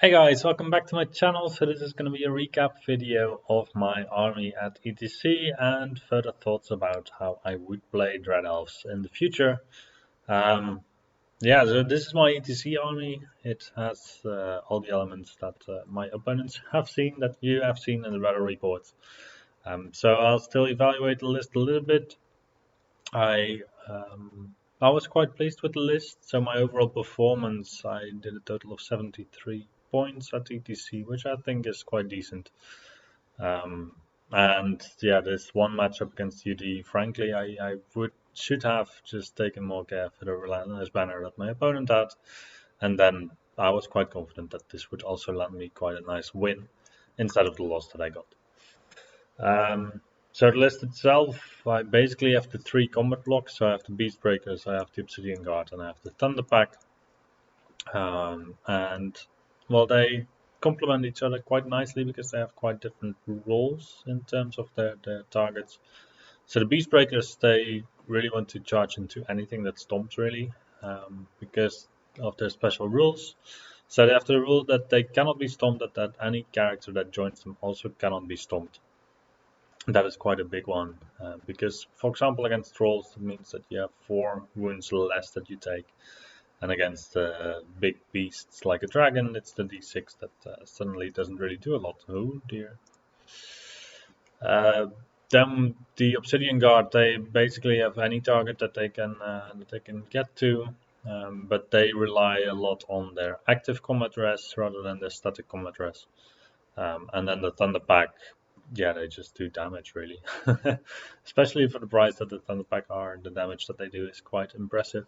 Hey guys, welcome back to my channel. So this is going to be a recap video of my army at ETC and further thoughts about how I would play Dread Elves in the future. So this is my ETC army. It has all the elements that my opponents have seen, that you have seen in the battle reports. So I'll still evaluate the list a little bit. I was quite pleased with the list. So my overall performance, I did a total of 73 points at ETC, which I think is quite decent. And yeah, this one matchup against UD, frankly, I should have just taken more care for the relentless banner that my opponent had, and then I was quite confident that this would also land me quite a nice win instead of the loss that I got. So the list itself, I basically have the three combat blocks. So I have the Beast Breakers, I have the Obsidian Guard, and I have the Thunder Pack. And well, they complement each other quite nicely because they have quite different roles in terms of their targets. So the Beast Breakers, they really want to charge into anything that stomps really, because of their special rules. So they have the rule that they cannot be stomped, that any character that joins them also cannot be stomped. That is quite a big one, because, for example, against trolls, it means that you have 4 wounds less that you take, and against big beasts like a dragon, it's the d6 that suddenly doesn't really do a lot. Oh dear. Then the Obsidian Guard, they basically have any target that they can get to, but they rely a lot on their active combat res rather than their static combat res. And then the Thunder Pack, yeah, they just do damage really. Especially for the price that the Thunder Pack are, the damage that they do is quite impressive.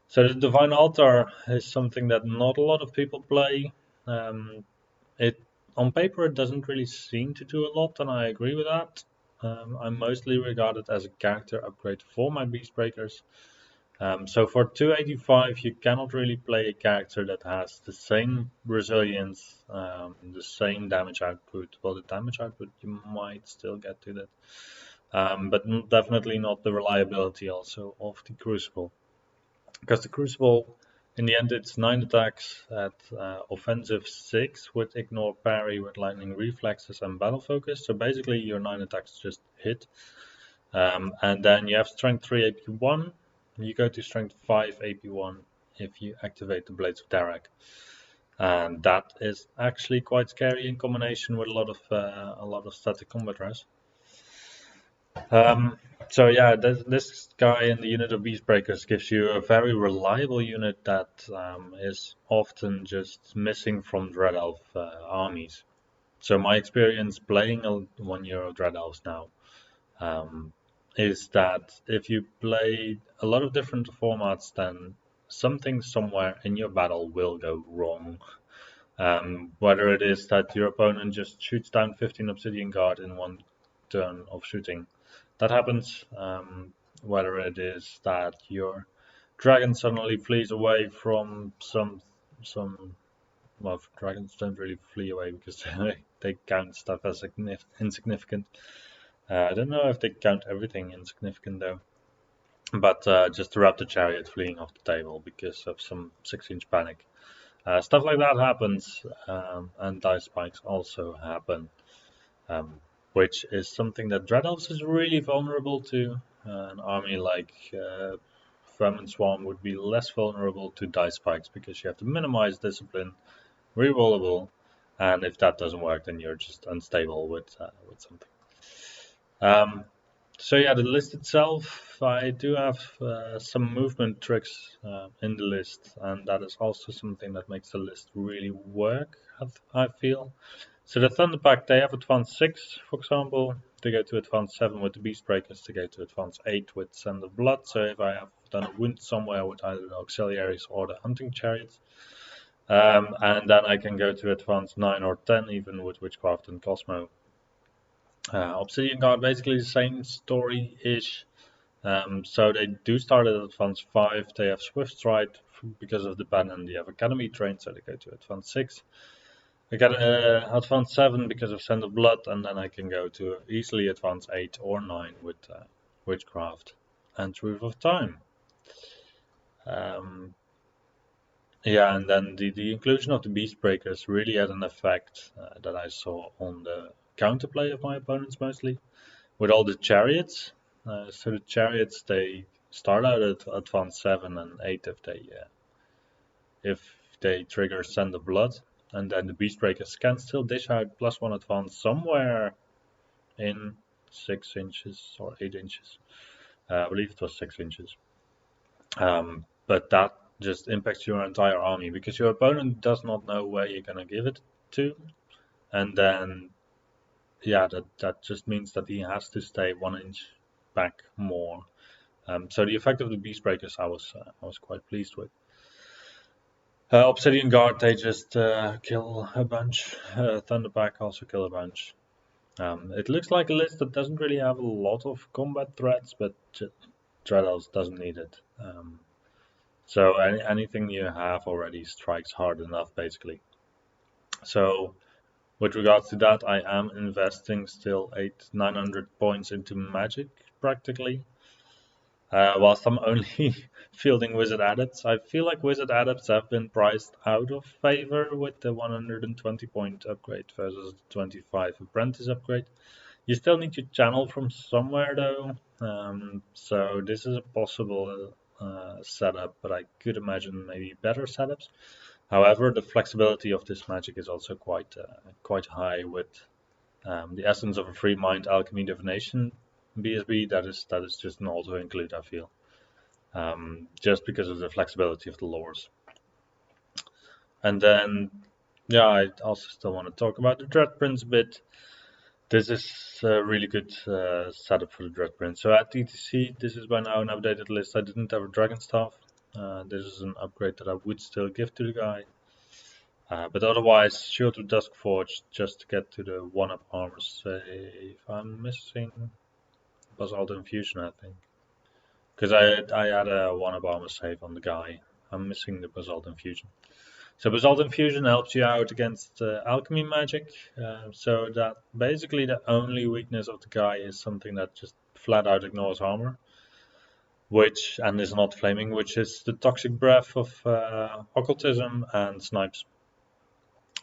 So the Divine Altar is something that not a lot of people play. It on paper it doesn't really seem to do a lot, and I agree with that. I'm mostly regarded as a character upgrade for my Beast Breakers. So for 285 you cannot really play a character that has the same resilience, the same damage output. Well, the damage output you might still get to that, but definitely not the reliability also of the Crucible. Because the Crucible, in the end, it's 9 attacks at offensive 6 with ignore, parry, with lightning reflexes and battle focus. So basically your 9 attacks just hit. And then you have strength 3 AP1. You go to strength 5 AP1 if you activate the Blades of Darak. And that is actually quite scary in combination with a lot of static combat res. So yeah, this guy in the unit of Beast Breakers gives you a very reliable unit that is often just missing from Dread Elf armies. So my experience playing 1 year of Dread Elves now is that if you play a lot of different formats, then something somewhere in your battle will go wrong. Whether it is that your opponent just shoots down 15 Obsidian Guard in 1 turn of shooting. That happens, whether it is that your dragon suddenly flees away from some well, dragons don't really flee away because they count stuff as insignificant. I don't know if they count everything insignificant though, but just the Raptor Chariot fleeing off the table because of some 6-inch panic. Stuff like that happens, and dice spikes also happen. Which is something that Dread Elves is really vulnerable to. An army like Vermin Swarm would be less vulnerable to dice spikes because you have to minimize discipline, rerollable, and if that doesn't work, then you're just unstable with something. So yeah, the list itself, I do have some movement tricks in the list, and that is also something that makes the list really work, I feel. So the Thunder Pack, they have advance 6, for example, to go to advance 7 with the Beast Breakers, to go to advance 8 with Sand of Blood. So if I have done a wound somewhere with either the Auxiliaries or the Hunting Chariots, and then I can go to advance 9 or 10 even with Witchcraft and Cosmo. Obsidian Guard, basically the same story-ish. So they do start at advance 5, they have Swift Stride because of the ban, and they have Academy Train, so they go to advance 6. I get advance 7 because of Sand of Blood, and then I can go to easily advance 8 or 9 with Witchcraft and Truth of Time. Yeah, and then the inclusion of the Beast Breakers really had an effect that I saw on the counterplay of my opponents mostly, with all the chariots. So the chariots, they start out at advance 7 and 8 if they trigger Send of Blood, and then the Beast Breakers can still dish out +1 advance somewhere in 6 inches or 8 inches. I believe it was 6 inches. But that just impacts your entire army because your opponent does not know where you're gonna give it to, and then yeah, that just means that he has to stay 1 inch back more. So the effect of the Beast Breakers, I was quite pleased with. Obsidian Guard, they just kill a bunch. Thunderback also kill a bunch. It looks like a list that doesn't really have a lot of combat threats, but Dread Elves doesn't need it. So anything you have already strikes hard enough, basically. So with regards to that, I am investing still 900 points into magic, practically. Whilst I'm only fielding Wizard Adepts, I feel like Wizard Adepts have been priced out of favor with the 120 point upgrade versus the 25 Apprentice upgrade. You still need to channel from somewhere though, so this is a possible setup, but I could imagine maybe better setups. However, the flexibility of this magic is also quite high with the essence of a free mind, alchemy, divination, BSB. That is just an auto include. I feel just because of the flexibility of the lores. And then, yeah, I also still want to talk about the Dread Prince a bit. This is a really good setup for the Dread Prince. So at ETC, this is by now an updated list. I didn't have a Dragon Staff. This is an upgrade that I would still give to the guy. But otherwise, Shield of Duskforge just to get to the 1-up armor save. I'm missing Basalt Infusion, I think. Because I had a 1-up armor save on the guy. I'm missing the Basalt Infusion. So Basalt Infusion helps you out against alchemy magic. So that basically the only weakness of the guy is something that just flat out ignores armor. And is not flaming, which is the Toxic Breath of Occultism and Snipes.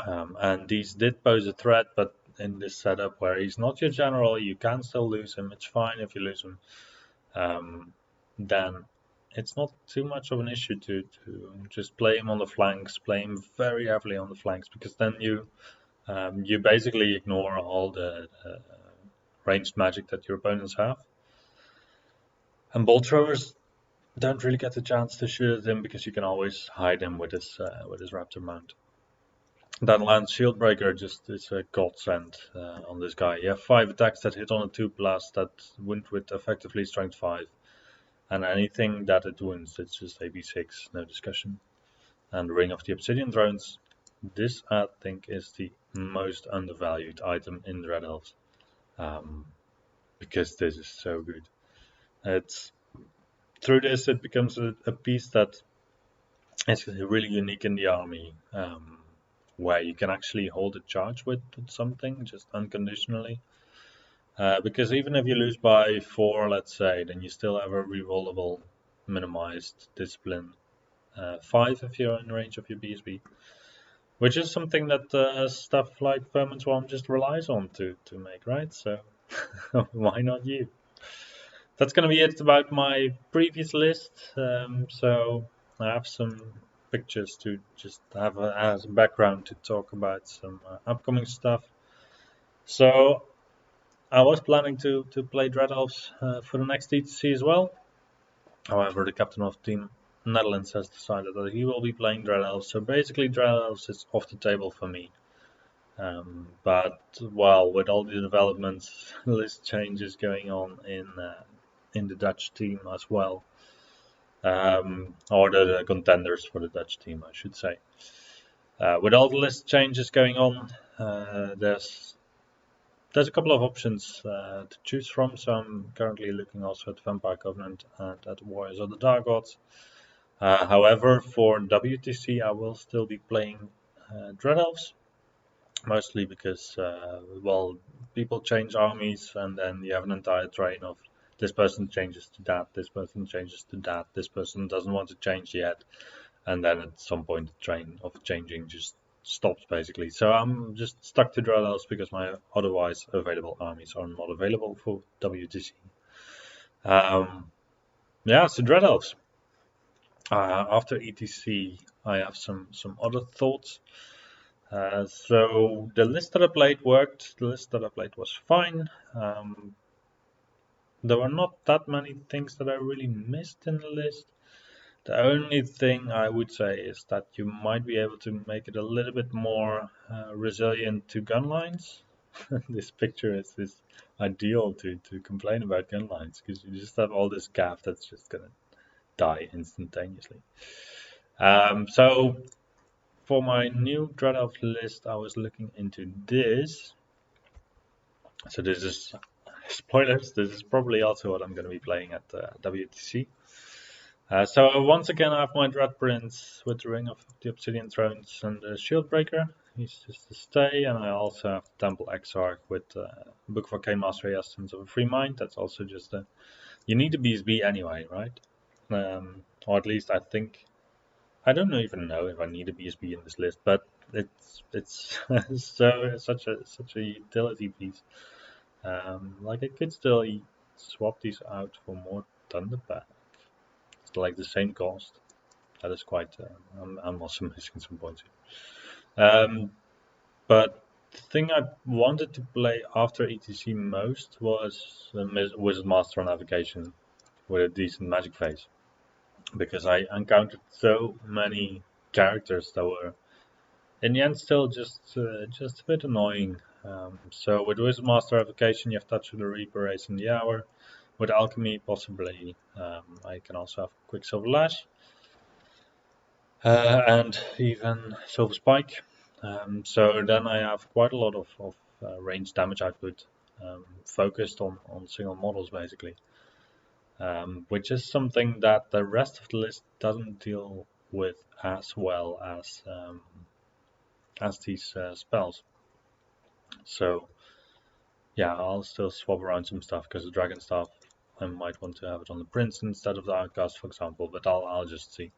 And these did pose a threat, but in this setup where he's not your general, you can still lose him. It's fine if you lose him. Then it's not too much of an issue to just play him on the flanks, play him very heavily on the flanks, because then you basically ignore all the ranged magic that your opponents have. And bolt throwers don't really get the chance to shoot at him because you can always hide him with his raptor mount. That Lance Shieldbreaker just is a godsend on this guy. You have 5 attacks that hit on a 2+ that wound with effectively strength 5. And anything that it wounds, it's just AB6, no discussion. And Ring of the Obsidian Drones. This, I think, is the most undervalued item in Dread Elves. Because this is so good. Through this, it becomes a piece that is really unique in the army. Where you can actually hold a charge with something just unconditionally. Because even if you lose by 4, let's say, then you still have a rerollable minimized discipline 5 if you're in range of your BSB. Which is something that stuff like Vermin Swarm just relies on to make, right? So why not you? That's going to be it about my previous list. So I have some pictures to just have as a background to talk about some upcoming stuff. So I was planning to play Dread Elves for the next ETC as well. However, the captain of Team Netherlands has decided that he will be playing Dread Elves. So basically, Dread Elves is off the table for me. But well, with all the developments, list changes going on in the Dutch team as well. Or the contenders for the Dutch team, I should say. With all the list changes going on, there's a couple of options to choose from. So I'm currently looking also at Vampire Covenant and at Warriors of the Dark Gods. However, for WTC, I will still be playing Dread Elves, mostly because, well, people change armies, and then you have an entire train of this person changes to that, this person changes to that, this person doesn't want to change yet. and then at some point the train of changing just stops basically. So I'm just stuck to Dread Elves because my otherwise available armies are not available for WTC. Yeah, so Dread Elves. After ETC, I have some other thoughts. So the list that I played worked. The list that I played was fine. There were not that many things that I really missed in the list. The only thing I would say is that you might be able to make it a little bit more resilient to gun lines. This picture is ideal to complain about gun lines because you just have all this gaff that's just gonna die instantaneously. So for my new Dread Elf list, I was looking into this. So this is spoilers. This is probably also what I'm going to be playing at WTC. So once again, I have my Dread Prince with the Ring of the Obsidian Thrones and the Shield Breaker. He's just to stay, and I also have the Temple Exarch with Book of Arcane Mastery, Essence of a Free Mind. That's also just a... You need a BSB anyway, right? Or at least I think... I don't even know if I need a BSB in this list, but it's so such a utility piece. Like I could still swap these out for more Thunderpack. It's like the same cost. That is quite. I'm also missing some points here. But the thing I wanted to play after ETC most was Wizard Master Navigation with a decent magic phase, because I encountered so many characters that were in the end still just a bit annoying. So with Wizard Master Application, you have Touch of the Reaper, Race in the Hour. With Alchemy, possibly, I can also have Quicksilver Lash, and even Silver Spike. So then I have quite a lot of range damage output, focused on single models basically, which is something that the rest of the list doesn't deal with as well as these spells. So yeah, I'll still swap around some stuff because the Dragon Staff, I might want to have it on the Prince instead of the Outcast, for example, but I'll just see.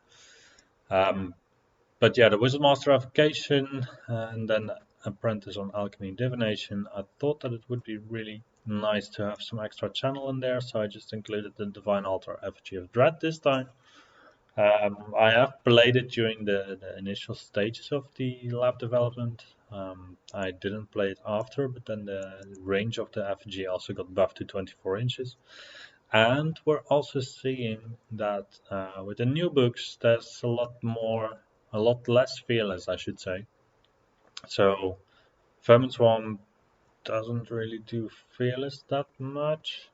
But yeah, the Wizard Master Avocation and then Apprentice on Alchemy and Divination. I thought that it would be really nice to have some extra channel in there, so I just included the Divine Altar Effigy of Dread this time. I have played it during the initial stages of the lab development. I didn't play it after, but then the range of the effigy also got buffed to 24 inches. And we're also seeing that with the new books, there's a lot less fearless, I should say. So Vermin Swarm doesn't really do fearless that much.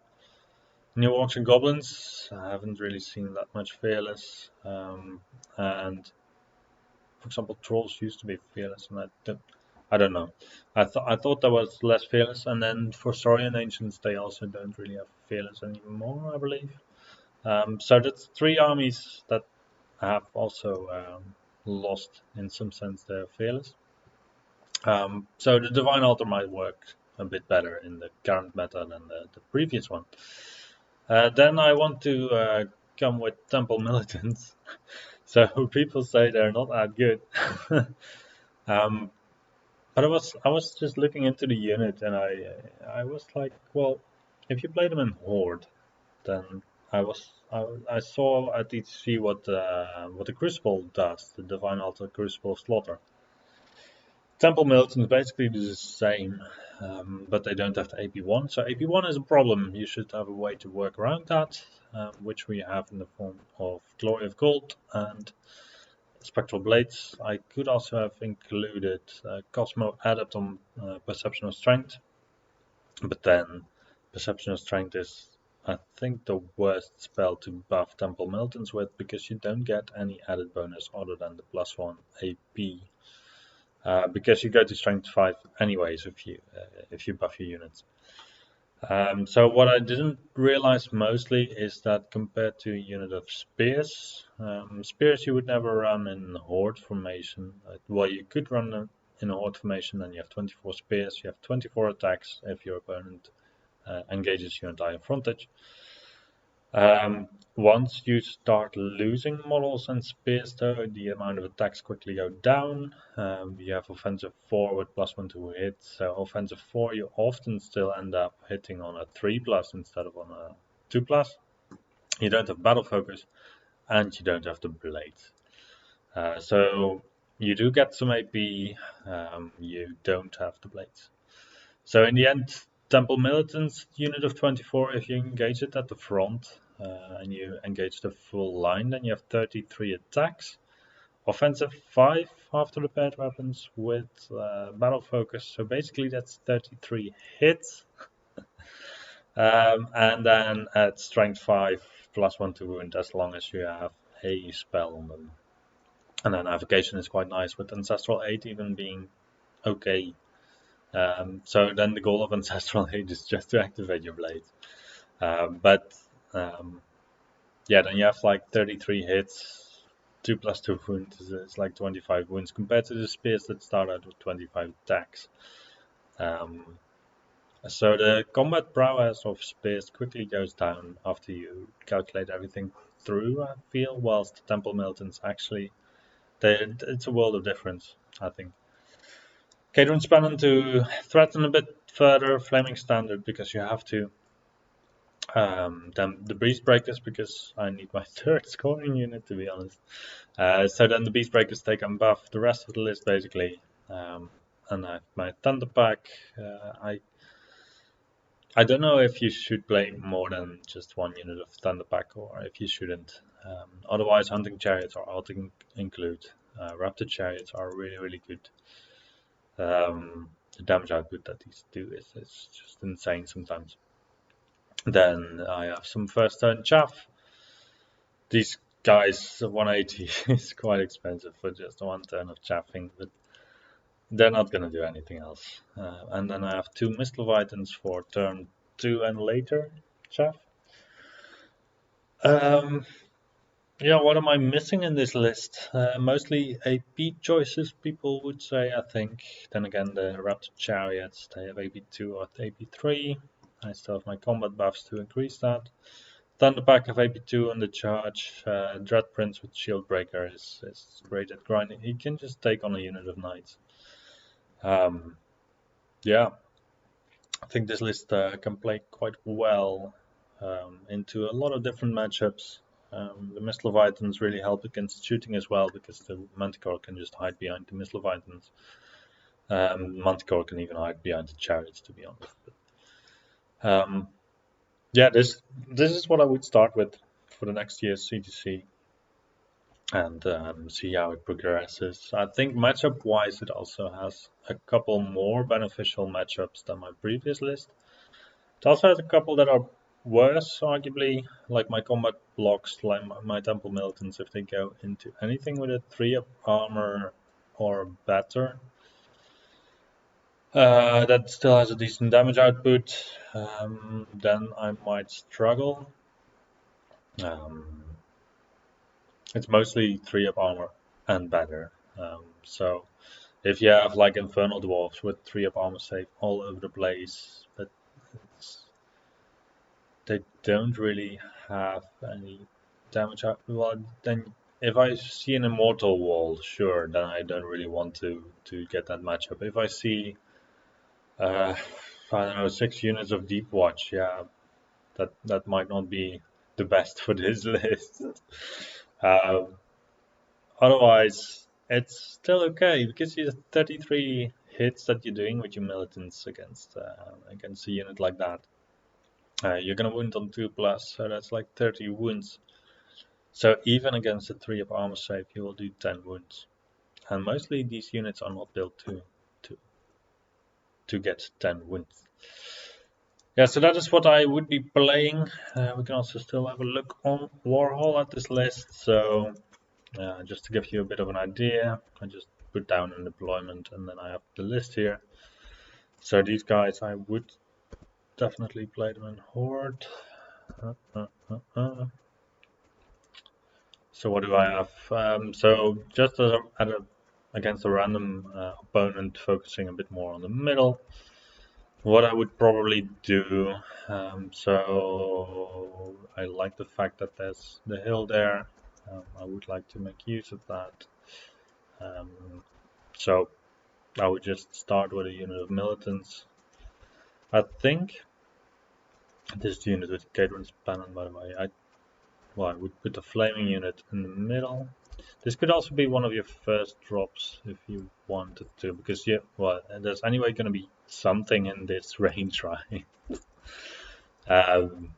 New Orcs and Goblins, I haven't really seen that much fearless. And for example, Trolls used to be fearless, and I don't know. I thought that was less fearless, and then for Saurian Ancients, they also don't really have fearless anymore, I believe. So that's three armies that have also lost, in some sense, their fearless. So the Divine Altar might work a bit better in the current meta than the previous one. Then I want to come with Temple Militants. So people say they're not that good. But I was just looking into the unit, and I was like, well, if you play them in Horde, then I saw at ETC what the Crucible does, the Divine Altar Crucible Slaughter. Temple Militants basically do the same, but they don't have the AP1. So AP1 is a problem. You should have a way to work around that, which we have in the form of Glory of Gold and Spectral Blades. I could also have included Cosmo Adept on Perception of Strength, but then Perception of Strength is, I think, the worst spell to buff Temple Militants with, because you don't get any added bonus other than the +1 AP. Because you go to Strength 5 anyways if you buff your units. So what I didn't realize mostly is that compared to a unit of Spears, Spears you would never run in Horde formation. Well, you could run them in a Horde formation, and you have 24 Spears, you have 24 attacks if your opponent engages your entire frontage. Once you start losing models and spears, though, the amount of attacks quickly go down. You have offensive 4 with +1 to hit, so offensive 4 you often still end up hitting on a 3+ instead of on a 2+. You don't have battle focus, and you don't have the blades. So you do get some AP, you don't have the blades. So in the end, Temple Militant's unit of 24, if you engage it at the front and you engage the full line, then you have 33 attacks. Offensive 5 after the paired weapons with battle focus. So basically that's 33 hits. And then at strength 5, +1 to wound as long as you have a spell on them. And then navigation is quite nice with Ancestral 8 even being okay. So then the goal of Ancestral 8 is just to activate your blades. Yeah, then you have like 33 hits, 2+2 wounds, it's like 25 wounds compared to the spears that start out with 25 attacks. So the combat prowess of spears quickly goes down after you calculate everything through, I feel, whilst the Temple Militants actually, it's a world of difference, I think. Cadron Spannon to threaten a bit further, Flaming Standard, because you have to. Then the Beast Breakers, because I need my third scoring unit, to be honest. So then the Beast Breakers take and buff the rest of the list, basically. And I have my Thunder Pack. I don't know if you should play more than just one unit of Thunder Pack, or if you shouldn't. Otherwise, Hunting Chariots are auto include. Raptor Chariots are really, really good. The damage output that these do is just insane sometimes. Then I have some first turn chaff. These guys, 180 is quite expensive for just one turn of chaffing, but they're not going to do anything else. And then I have 2 Mist Leviathans for turn 2 and later chaff. Yeah, what am I missing in this list? Mostly AP choices, people would say, I think. Then again, the Raptor Chariots, they have AP2 or AP3. I still have my combat buffs to increase that. Thunderpack have AP2 on the charge. Dread Prince with Shield Breaker is great at grinding. He can just take on a unit of knights. Yeah, I think this list can play quite well into a lot of different matchups. The Mist Leviathans really help against shooting as well, because the Manticore can just hide behind the Mist Leviathans. Manticore can even hide behind the chariots, to be honest. But, yeah, this is what I would start with for the next year's CTC, and see how it progresses. I think matchup-wise, it also has a couple more beneficial matchups than my previous list. It also has a couple that are worse, arguably, like my combat blocks, like my Temple Militants, if they go into anything with a 3-up armor or better. That still has a decent damage output, then I might struggle. It's mostly 3-up armor and better. So if you have like Infernal Dwarves with 3-up armor save all over the place, but they don't really have any damage. Well, then if I see an Immortal Wall, sure, then I don't really want to get that matchup. If I see, I don't know, 6 units of Deep Watch, yeah, that might not be the best for this list. Otherwise, it's still okay, because you have 33 hits that you're doing with your militants against a unit like that. You're gonna wound on 2+, so that's like 30 wounds. So even against a 3-up armor save, you will do 10 wounds. And mostly these units are not built to get 10 wounds. Yeah, so that is what I would be playing. We can also still have a look on Warhol at this list. So just to give you a bit of an idea, I just put down an deployment and then I have the list here. So these guys, I would definitely play them in Horde. So what do I have? So just against a random opponent, focusing a bit more on the middle. What I would probably do, so I like the fact that there's the hill there. I would like to make use of that. So I would just start with a unit of militants. I think this unit with Cadron's Bannon, by the way, I would put a flaming unit in the middle. This could also be one of your first drops if you wanted to, because there's anyway going to be something in this range, right? And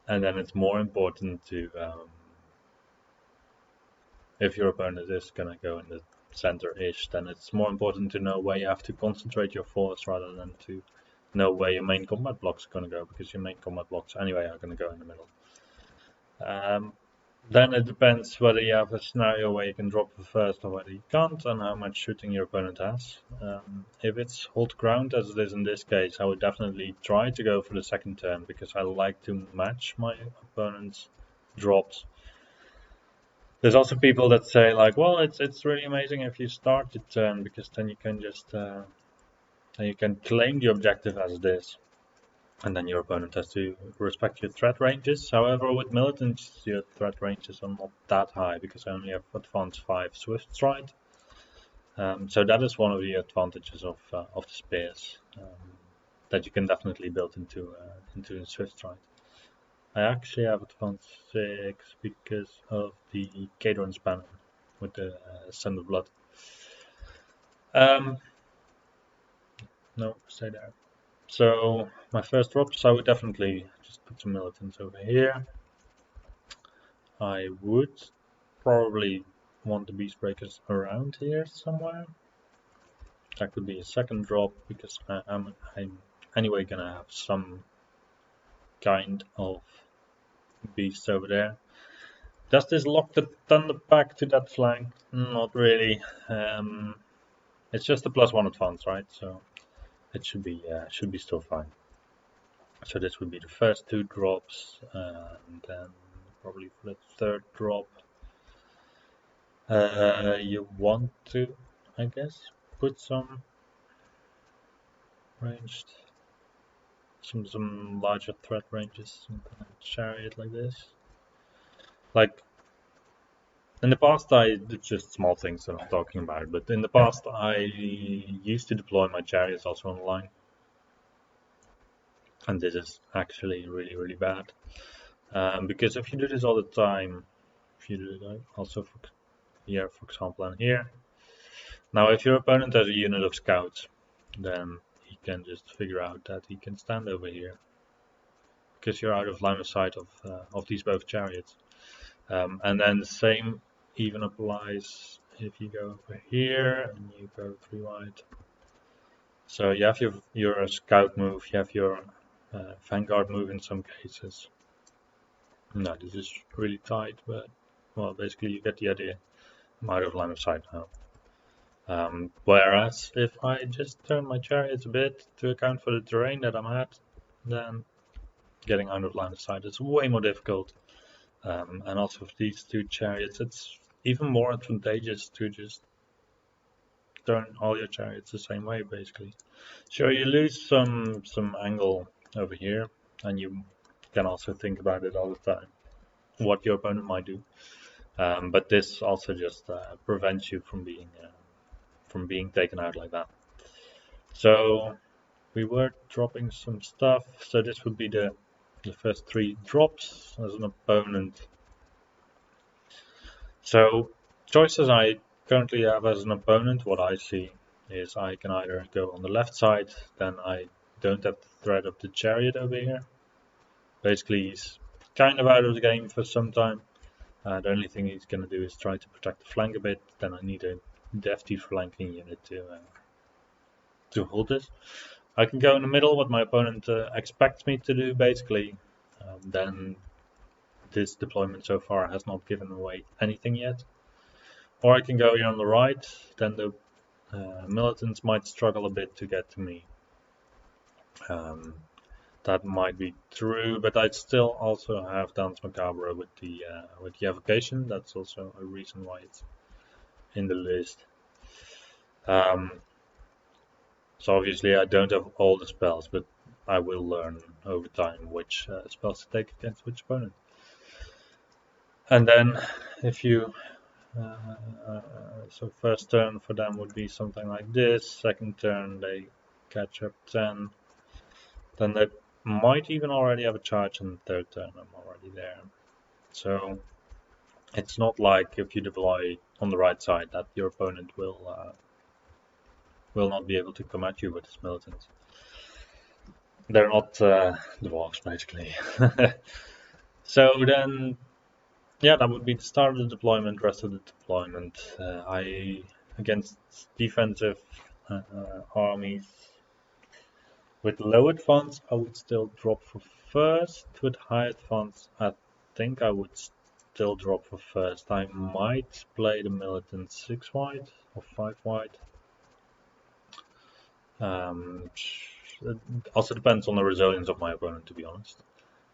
then it's more important to, if your opponent is going to go in the center-ish, then it's more important to know where you have to concentrate your force rather than to know where your main combat blocks are going to go, because your main combat blocks anyway are going to go in the middle. Then it depends whether you have a scenario where you can drop the first or whether you can't, and how much shooting your opponent has. If it's hold ground, as it is in this case, I would definitely try to go for the second turn, because I like to match my opponent's drops. There's also people that say like, well, it's really amazing if you start the turn, because then you can just then you can claim the objective as it is. And then your opponent has to respect your threat ranges. However, with militants, your threat ranges are not that high, because I only have advance 5 Swift Stride. So that is one of the advantages of the spears, that you can definitely build into a Swift Stride. I actually have advance 6 because of the Cadron's Banner with the Sand of Blood. No, stay there. So my first drops, I would definitely just put some militants over here. I would probably want the beast breakers around here somewhere. That could be a second drop, because I'm anyway gonna have some kind of beast over there. Does this lock the thunder back to that flank? Not really. It's just a +1 advance, right? So it should be still fine. So this would be the first 2 drops, and then probably for the third drop, you want to, I guess, put some ranged, some larger threat ranges, some kind of chariot like this. Like in the past, it's just small things that I'm talking about, but in the past I used to deploy my chariots also on the line, and this is actually really, really bad, because if you do this all the time, if you do it also for here, for example, and here. Now, if your opponent has a unit of scouts, then he can just figure out that he can stand over here, because you're out of line of sight of these both chariots. And then the same even applies if you go over here and you go 3 wide. So you have your scout move, you have your vanguard move in some cases. No, this is really tight, but well, basically you get the idea. I'm out of line of sight now. Whereas if I just turn my chariots a bit to account for the terrain that I'm at, then getting out of line of sight is way more difficult. And also with these 2 chariots, it's even more advantageous to just turn all your chariots the same way, basically. Sure, you lose some angle over here, and you can also think about it all the time, what your opponent might do. But this also just prevents you from being taken out like that. So we were dropping some stuff. So this would be the first 3 drops as an opponent. So choices I currently have as an opponent, what I see is I can either go on the left side, then I don't have the threat of the chariot over here. Basically he's kind of out of the game for some time. The only thing he's going to do is try to protect the flank a bit, then I need a defty flanking unit to hold this. I can go in the middle, what my opponent expects me to do, basically. Then this deployment so far has not given away anything yet. Or I can go here on the right, then the militants might struggle a bit to get to me. That might be true, but I'd still also have Dance Macabre with the evocation. That's also a reason why it's in the list. So obviously I don't have all the spells, but I will learn over time which spells to take against which opponent. And then if you so first turn for them would be something like this. Second turn they catch up 10. Then they might even already have a charge, and third turn I'm already there. So it's not like if you deploy on the right side that your opponent will not be able to come at you with his militants. They're not dwarves, basically. So then, yeah, that would be the start of the deployment. Rest of the deployment, against defensive armies with low advance, I would still drop for first. With high advance, I think I would still drop for first. I might play the militant 6 wide or 5 wide. It also depends on the resilience of my opponent, to be honest.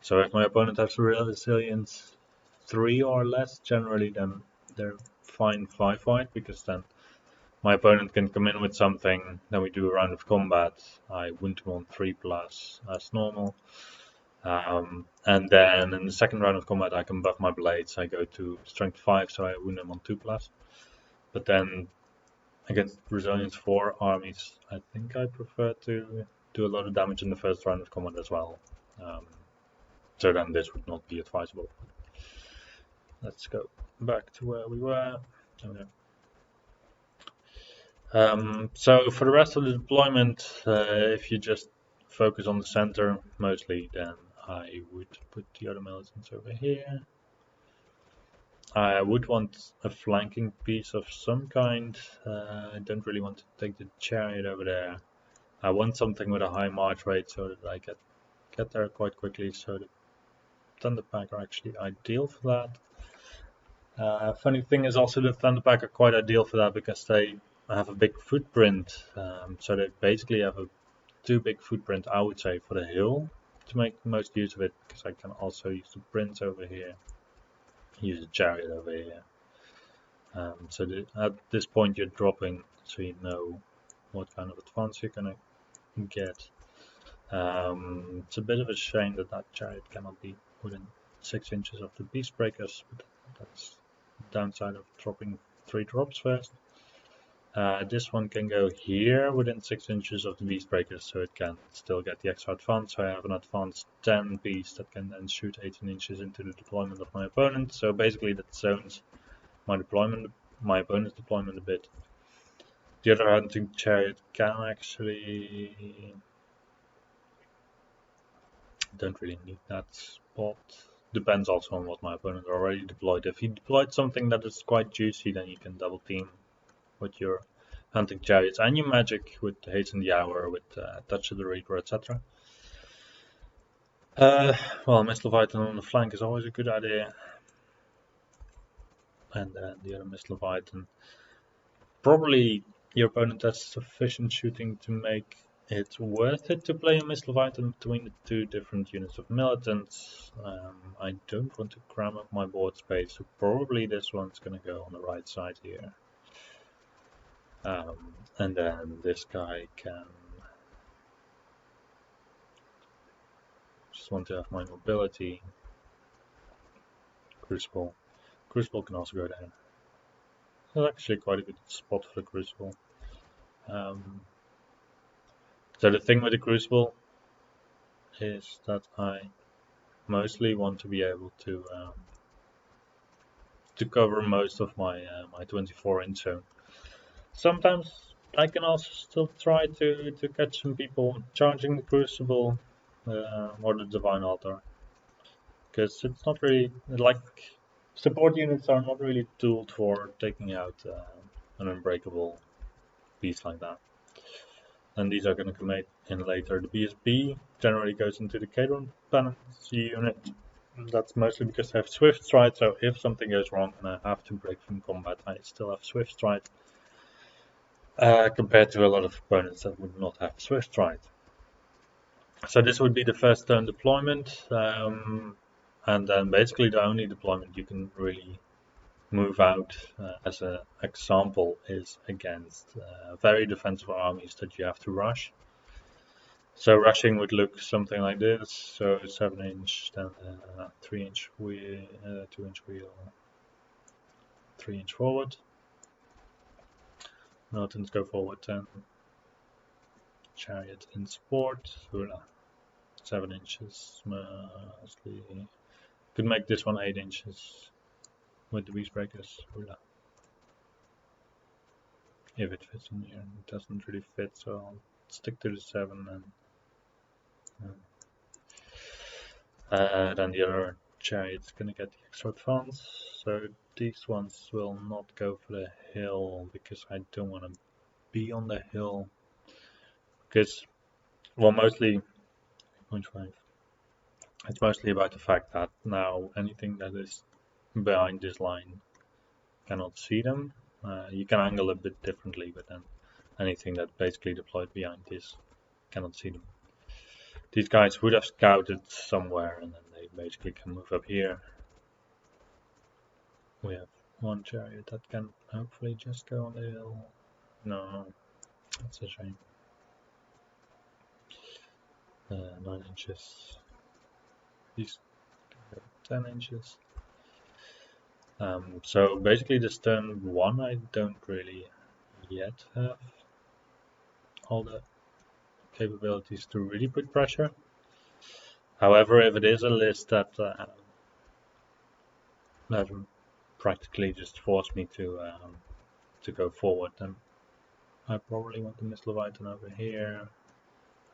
So if my opponent has resilience 3 or less, generally then they're fine 5 wide, because then my opponent can come in with something, then we do a round of combat. I wound him on 3+ as normal. And then in the second round of combat I can buff my blades. I go to strength 5, so I wound him on 2+. But then against resilience 4 armies, I think I prefer to do a lot of damage in the first round of combat as well. So then this would not be advisable. Let's go back to where we were. Okay. So for the rest of the deployment, if you just focus on the center mostly, then I would put the other militants over here. I would want a flanking piece of some kind. I don't really want to take the chariot over there. I want something with a high march rate so that I get there quite quickly. So the Thunderpack are actually ideal for that. Funny thing is also the Thunderpack are quite ideal for that because they have a big footprint. So they basically have a too big footprint, I would say, for the hill to make the most use of it, because I can also use the prince over here, use the chariot over here. So at this point you're dropping, so you know what kind of advance you're gonna get. It's a bit of a shame that chariot cannot be within 6 inches of the beast breakers, but that's the downside of dropping 3 drops first. This one can go here within 6 inches of the beast breakers, so it can still get the extra advance. So I have an advanced 10 beast that can then shoot 18 inches into the deployment of my opponent. So basically that zones my opponent's deployment a bit. The other hunting chariot can actually, don't really need that spot. Depends also on what my opponent already deployed. If he deployed something that is quite juicy, then you can double team with your hunting chariots and your magic with Hasten the Hour, with Touch of the Reaper, etc. Well, Mist Leviathan on the flank is always a good idea. And then the other Mist Leviathan. Probably your opponent has sufficient shooting to make it worth it to play a Mist Leviathan between the 2 different units of militants. I don't want to cram up my board space, so probably this one's going to go on the right side here. And then this guy can just want to have my mobility. Crucible. Crucible can also go there. That's actually quite a good spot for the Crucible. So the thing with the Crucible is that I mostly want to be able to cover most of my my 24-inch zone. Sometimes I can also still try to catch some people charging the Crucible or the Divine Altar, because it's not really like support units are not really tooled for taking out an unbreakable beast like that. And these are going to come in later. The BSB generally goes into the Cadron Penance unit. That's mostly because I have Swift Stride, so if something goes wrong and I have to break from combat, I still have Swift Stride. Compared to a lot of opponents that would not have Swift Stride. So this would be the first turn deployment, and then basically the only deployment you can really move out as an example is against very defensive armies that you have to rush. So rushing would look something like this. So 7-inch, then 3-inch wheel, 2-inch wheel, 3-inch forward. Militants go forward 10. Chariot in support. 7 inches mostly. Could make this one 8 inches with the beast breakers. If it fits in here, it doesn't really fit, so I'll stick to the 7 and then the other chariot's gonna get the extra advance. So these ones will not go for the hill because I don't want to be on the hill. Because, well, mostly 0.5. It's mostly about the fact that now anything that is behind this line cannot see them. You can angle a bit differently, but then anything that basically deployed behind this cannot see them. These guys would have scouted somewhere and then they basically can move up here. We have one chariot that can hopefully just go on the hill. No, that's a shame. 9 inches. These 10 inches. So basically this turn 1 I don't really yet have all the capabilities to really put pressure. However, if it is a list that practically just forced me to go forward, then I probably want the Miss Leviathan over here,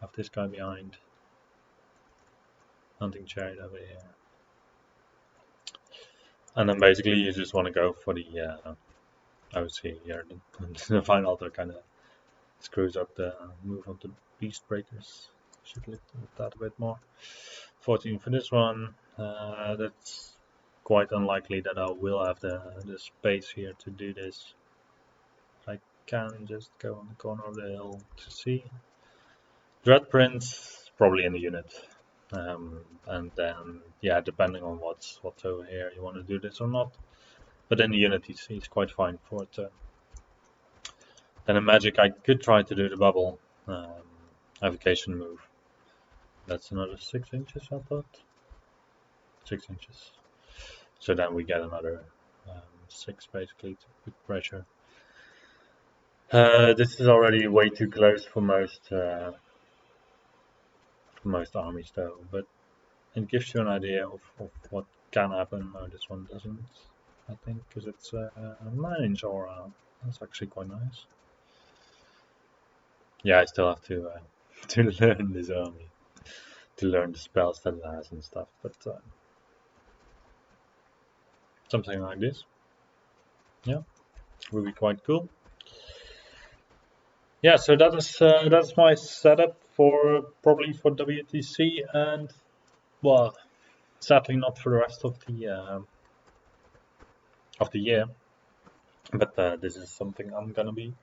have this guy behind, hunting chariot over here, and then basically you just want to go for the I would say here the final altar kind of screws up the move of the beast breakers. Should look at that a bit more. 14 for this one. That's quite unlikely that I will have the space here to do this. I can just go on the corner of the hill to see. Dread Prince probably in the unit. And then yeah, depending on what's over here, you want to do this or not. But in the unit he's quite fine for it. Then in Magic I could try to do the bubble avocation move. That's another 6 inches, I thought. 6 inches. So then we get another 6 basically to put pressure. This is already way too close for most armies though, but it gives you an idea of what can happen. No, this one doesn't, I think, because it's a 9-inch aura. That's actually quite nice. Yeah, I still have to learn this army, to learn the spells that it has and stuff, but something like this, yeah, will be quite cool. Yeah, so that's my setup for probably for WTC, and well, sadly not for the rest of the year, but this is something I'm gonna be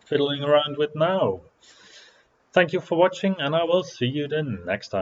fiddling around with now. Thank you for watching, and I will see you then next time.